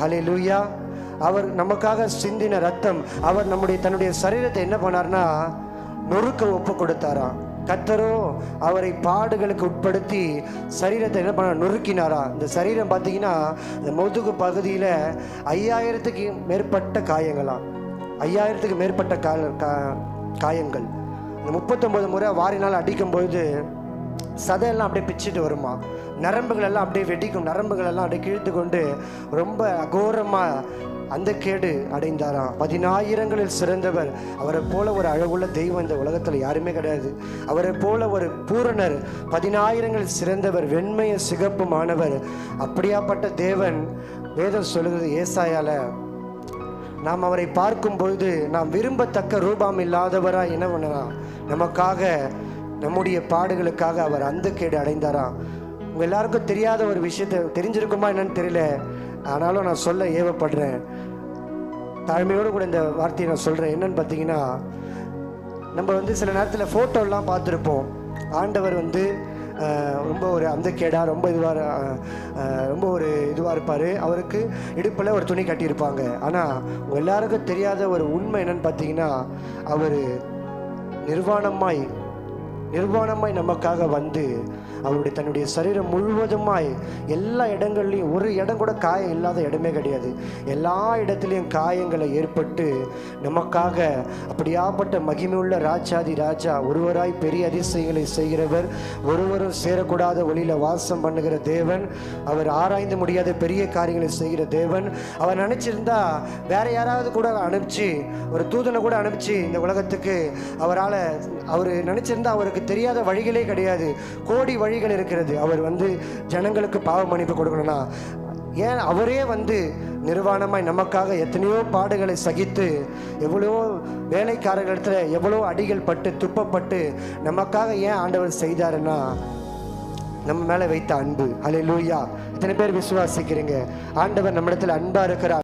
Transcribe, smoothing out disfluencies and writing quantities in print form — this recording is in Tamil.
ஹல்லேலூயா. அவர் நமக்காக சிந்தின ரத்தம், அவர் தன்னுடைய சரீரத்தை என்ன பண்ணார்னா நொறுக்க ஒப்பு கொடுத்தாராம். கர்த்தரோ அவரை பாடுகளுக்கு உட்படுத்தி சரீரத்தை என்ன பண்ண நொறுக்கினாரா. இந்த சரீரம் பார்த்தீங்கன்னா இந்த முதுகு பகுதியில் 5000க்கு மேற்பட்ட காயங்களாம். 5000க்கு மேற்பட்ட காயங்கள். இந்த 39 முறை வாரினால் அடிக்கும்பொழுது சதையெல்லாம் அப்படியே பிச்சுட்டு வருமா, நரம்புகள் எல்லாம் அப்படியே வெடிக்கும், நரம்புகள் எல்லாம் அப்படியே கிழித்து கொண்டு ரொம்ப அகோரமாக அந்த கேடு அடைந்தாராம். 10000ங்களில் சிறந்தவர். அவரை போல ஒரு அழகுள்ள தெய்வம் இந்த உலகத்தில் யாருமே கிடையாது. அவரை போல ஒரு பூரணர், 10000ங்களில் சிறந்தவர், வெண்மைய சிகப்புமானவர். அப்படியாப்பட்ட தேவன் வேதம் சொல்லுகிறது ஏசாயால, நாம் அவரை பார்க்கும் பொழுது நாம் விரும்பத்தக்க ரூபம் இல்லாதவராக என்ன பண்ணலாம், நமக்காக நம்முடைய பாடுகளுக்காக அவர் அந்த கேடு அடைந்தாராம். உங்கள் எல்லாருக்கும் தெரியாத ஒரு விஷயத்தை தெரிஞ்சிருக்குமா என்னன்னு தெரியல, ஆனாலும் நான் சொல்ல ஏவப்படுறேன். தாழ்மையோடு கூட இந்த வார்த்தையை நான் சொல்கிறேன். என்னன்னு பார்த்தீங்கன்னா, நம்ம சில நேரத்தில் ஃபோட்டோலாம் பார்த்துருப்போம். ஆண்டவர் ரொம்ப ஒரு அந்த கேடா ரொம்ப இதுவாக இருப்பார். அவருக்கு இடுப்பில் ஒரு துணி கட்டியிருப்பாங்க. ஆனால் உங்கள் எல்லாருக்கும் தெரியாத ஒரு உண்மை என்னன்னு பார்த்தீங்கன்னா, அவர் நிர்வாணமாய் நமக்காக அவருடைய தன்னுடைய சரீரம் முழுவதுமாய் எல்லா இடங்கள்லையும் ஒரு இடம் கூட காயம் இல்லாத இடமே கிடையாது. எல்லா இடத்துலையும் காயங்களை ஏற்பட்டு நமக்காக அப்படியாப்பட்ட மகிமையுள்ள ராஜாதி ராஜா, ஒருவராய் பெரிய அதிசயங்களை செய்கிறவர், ஒருவரும் சேரக்கூடாத ஒளியில் வாசம் பண்ணுகிற தேவன், அவர் ஆராய்ந்து முடியாத பெரிய காரியங்களை செய்கிற தேவன். அவர் நினச்சிருந்தா வேற யாராவது கூட அனுப்பிச்சு, ஒரு தூதனை கூட அனுப்பிச்சு இந்த உலகத்துக்கு அவர் நினச்சிருந்தா அவருக்கு தெரியாத வழிகளே கிடையாது. கோடி வழிகள் இருக்கிறது. அவர் ஜனங்களுக்கு பாவ மன்னிப்பு கொடுக்கணும்னா ஏன் அவரே நிர்வாணமாய் நமக்காக எத்தனையோ பாடுகளை சகித்து, எவ்வளவோ வேலைக்காரர்களிடத்துல எவ்வளோ அடிகள் பட்டு துப்பப்பட்டு நமக்காக ஏன் ஆண்டவர் செய்தாருன்னா நம்ம மேலே வைத்த அன்பு. ஹல்லேலூயா. இத்தனை பேர் விசுவாசிக்கிறீங்க ஆண்டவர் நம்மிடத்தில் அன்பா இருக்கிறார்.